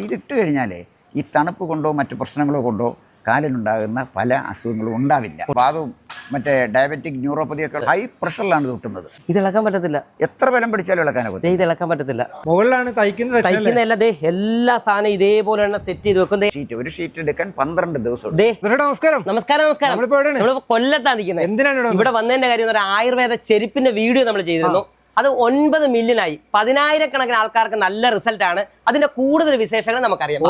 ഇതിട്ട് കഴിഞ്ഞാലേ ഈ തണുപ്പ് കൊണ്ടോ മറ്റു പ്രശ്നങ്ങളോ കൊണ്ടോ കാലിനുണ്ടാകുന്ന പല അസുഖങ്ങളും ഉണ്ടാവില്ല. വാദവും മറ്റേ ഡയബറ്റിക് ന്യൂറോപ്പതിയൊക്കെ ഹൈ പ്രഷറിലാണ് തൊട്ടുന്നത്. ഇത് ഇളക്കാൻ പറ്റത്തില്ല. എത്ര ബലം പിടിച്ചാലും ഇളക്കാനൊക്കെ ഇത് ഇളക്കാൻ പറ്റത്തില്ല. മുകളിലാണ് തയ്ക്കുന്നതല്ല. എല്ലാ സാധനം ഇതേപോലെ സെറ്റ് ചെയ്ത് വെക്കും. ഒരു ഷീറ്റ് എടുക്കാൻ 12 ദിവസം. നമസ്കാരം. നമ്മളിപ്പോ കൊല്ലത്താണ് നിൽക്കുന്നത്. എന്തിനാണ് ഇവിടെ വന്നതിന്റെ കാര്യം ആയുർവേദ ചെരുപ്പിന്റെ വീഡിയോ നമ്മൾ ചെയ്തിരുന്നു. അത് 9 മില്യനായി. 10,000 ആൾക്കാർക്ക് നല്ല റിസൾട്ട് ആണ്. അതിന്റെ കൂടുതൽ വിശേഷങ്ങൾ നമുക്കറിയാം.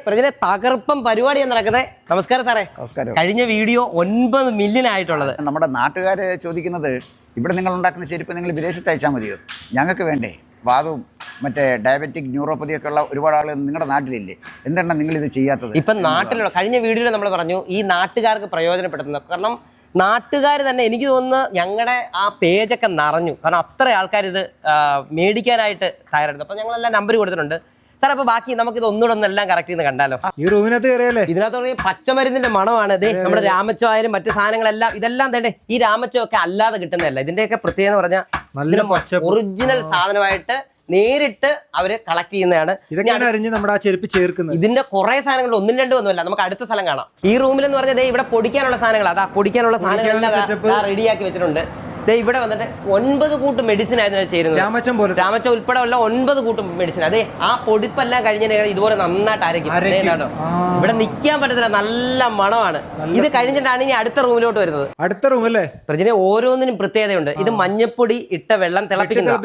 പ്രതിനെ തകർപ്പം പരിപാടിയാണ് നടക്കുന്നത്. നമസ്കാരം സാറേ. നമസ്കാരം. കഴിഞ്ഞ വീഡിയോ 9 മില്യൺ ആയിട്ടുള്ളത്. നമ്മുടെ നാട്ടുകാര് ചോദിക്കുന്നത്, ഇവിടെ നിങ്ങൾ ഉണ്ടാക്കുന്ന ചെരുപ്പ് നിങ്ങൾ വിദേശത്ത് അയച്ചാൽ മതിയോ? ഞങ്ങൾക്ക് വേണ്ടേ? വാദവും മറ്റേ ഡയബറ്റിക് ന്യൂറോപ്പതിയൊക്കെ ഉള്ള ഒരുപാട് ആളുകൾ നിങ്ങളുടെ നാട്ടിലില്ലേ? എന്താണ് നിങ്ങൾ ഇത് ചെയ്യാത്തത്? ഇപ്പം നാട്ടിലുള്ള കഴിഞ്ഞ വീഡിയോയിൽ നമ്മൾ പറഞ്ഞു ഈ നാട്ടുകാർക്ക് പ്രയോജനപ്പെടുത്തുന്നത്. കാരണം നാട്ടുകാർ തന്നെ എനിക്ക് തോന്നുന്നു ഞങ്ങളുടെ ആ പേജൊക്കെ നിറഞ്ഞു. കാരണം അത്ര ആൾക്കാർ ഇത് മേടിക്കാനായിട്ട് തയ്യാറെടുത്തു. അപ്പം ഞങ്ങളെല്ലാം നമ്പർ കൊടുത്തിട്ടുണ്ട്. സാർ, അപ്പൊ ബാക്കി നമുക്ക് ഇത് ഒന്നുകൂടെ ഒന്നെല്ലാം കറക്റ്റ് ചെയ്യുന്ന കണ്ടാലോ? ഈ റൂമിനകത്ത് കയറിയല്ലേ? ഇതിനകത്ത് പച്ചമരുന്നിന്റെ മണമാണ്. ഇത് നമ്മുടെ രാമച്ചോ ആയാലും മറ്റു സാധനങ്ങളെല്ലാം ഇതെല്ലാം തന്നെ ഈ രാമച്ചോ ഒക്കെ അല്ലാതെ കിട്ടുന്നതല്ല. ഇതിന്റെയൊക്കെ പ്രത്യേകത എന്ന് പറഞ്ഞാൽ ഒറിജിനൽ സാധനമായിട്ട് നേരിട്ട് അവര് കളക്ട് ചെയ്യുന്നതാണ്. നമ്മുടെ ആ ചെരുപ്പ് ചേർക്കുന്നത്. ഇതിന്റെ കുറെ സാധനങ്ങൾ 1, 2 ഒന്നുമല്ല. നമുക്ക് അടുത്ത സ്ഥലം കാണാം. ഈ റൂമിൽ എന്ന് പറഞ്ഞാൽ ഇവിടെ പൊടിക്കാനുള്ള സാധനങ്ങൾ, അതാ പൊടിക്കാനുള്ള സാധനങ്ങളെല്ലാം റെഡിയാക്കി വെച്ചിട്ടുണ്ട്. ഇവിടെ വന്നിട്ട് 9 കൂട്ട് മെഡിസിൻ ആയിരുന്നു ചേരുന്നത്. രാമച്ച ഉൾപ്പെടെ ഉള്ള 9 കൂട്ട് മെഡിസിൻ. അതെ, ആ പൊടിപ്പെല്ലാം കഴിഞ്ഞതിന് ഇതുപോലെ നന്നായിട്ട് അരയ്ക്കും. ഇവിടെ നിൽക്കാൻ പറ്റത്തില്ല, നല്ല മണമാണ്. ഇത് കഴിഞ്ഞിട്ടാണ് ഇനി അടുത്ത റൂമിലോട്ട് വരുന്നത്. അടുത്ത റൂമല്ലേ? പ്രജിനെ ഓരോന്നിനും പ്രത്യേകതയുണ്ട്. ഇത് മഞ്ഞപ്പൊടി ഇട്ട വെള്ളം തിളപ്പിക്കുന്ന,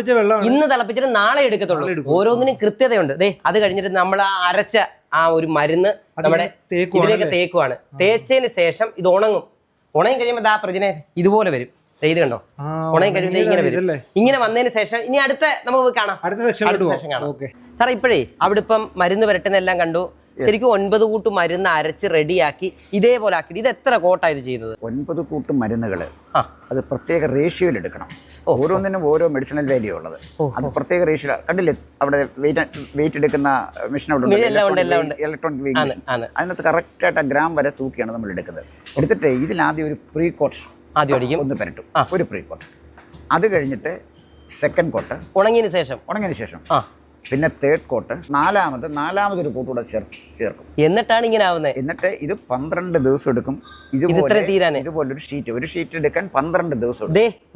ഇന്ന് തിളപ്പിച്ചിട്ട് നാളെ എടുക്കത്തുള്ളൂ. ഓരോന്നിനും കൃത്യതയുണ്ട്. അത് കഴിഞ്ഞിട്ട് നമ്മൾ ആ അരച്ച ആ ഒരു മരുന്ന് നമ്മുടെ ഇതിലേക്ക് തേക്കുവാണ്. തേച്ചതിന് ശേഷം ഇത് ഉണങ്ങി കഴിയുമ്പോൾ ആ പ്രജിനെ ഇതുപോലെ വരും. ഇത് കണ്ടോ, ഉണങ്ങി കഴിയുമ്പോൾ ഇങ്ങനെ വരും. ഇങ്ങനെ വന്നതിന് ശേഷം ഇനി അടുത്ത നമുക്ക് കാണാം. അടുത്ത സെക്ഷൻ കാണാം. സാർ, ഇപ്പോഴേ അവിടെ ഇപ്പം മരുന്ന് വരട്ടുന്നെല്ലാം കണ്ടു. ശരിക്കും 9 കൂട്ട് മരുന്ന് അരച്ച് റെഡിയാക്കി ഇതേപോലെ ആക്കി. ഇത് എത്ര കോട്ടാണ് ഇത് ചെയ്യുന്നത്? 9 കൂട്ട് മരുന്നുകൾ അത് പ്രത്യേക റേഷ്യോയിൽ എടുക്കണം. ഓരോന്നിനും ഓരോ മെഡിസിനൽ വാല്യൂ ഉള്ളത്. അത് പ്രത്യേക റേഷ്യോ കണ്ടില്ലേ? അവിടെ വെയിറ്റ് എടുക്കുന്ന മെഷീൻ അവിടെ ഇലക്ട്രോണിക് വെയിറ്റ് മെഷീൻ. അതിനകത്ത് കറക്റ്റായിട്ട് ആ ഗ്രാം വരെ തൂക്കിയാണ് നമ്മൾ എടുക്കുന്നത്. എടുത്തിട്ട് ഇതിലാദ്യം ഒരു പ്രീ കോട്ട് ആദ്യം അടിക്കും. ഒന്ന് പെരട്ടും, ഒരു പ്രീ കോട്ട്. അത് കഴിഞ്ഞിട്ട് സെക്കൻഡ് കോട്ട് ഉണങ്ങിയതിന് ശേഷം പിന്നെ തേർഡ് കോട്ട്, നാലാമതൊരു കോട്ടുകൂടെ ചേർക്കും. എന്നിട്ടാണ് ഇങ്ങനെ ആവുന്നത്. എന്നിട്ട് ഇത് 12 ദിവസം എടുക്കും. ഇതുപോലൊരു ഷീറ്റ് എടുക്കാൻ 12 ദിവസം.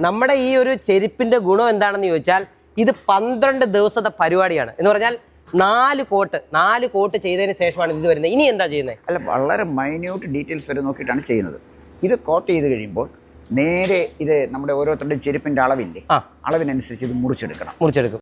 നമ്മുടെ ഈ ഒരു ചെരുപ്പിന്റെ ഗുണം എന്താണെന്ന് ചോദിച്ചാൽ ഇത് 12 ദിവസത്തെ പരിപാടിയാണ്. എന്ന് പറഞ്ഞാൽ 4 കോട്ട് ചെയ്തതിന് ശേഷമാണ് ഇത് വരുന്നത്. ഇനി എന്താ ചെയ്യുന്നത്? അല്ല, വളരെ മൈന്യൂട്ട് ഡീറ്റെയിൽസ് വരെ നോക്കിയിട്ടാണ് ചെയ്യുന്നത്. ഇത് കോട്ട് ചെയ്ത് കഴിയുമ്പോൾ നേരെ ഇത് നമ്മുടെ ഓരോരുത്തരുടെ ചെരുപ്പിന്റെ അളവില്ലേ, അളവിനനുസരിച്ച് ഇത് മുറിച്ചെടുക്കും.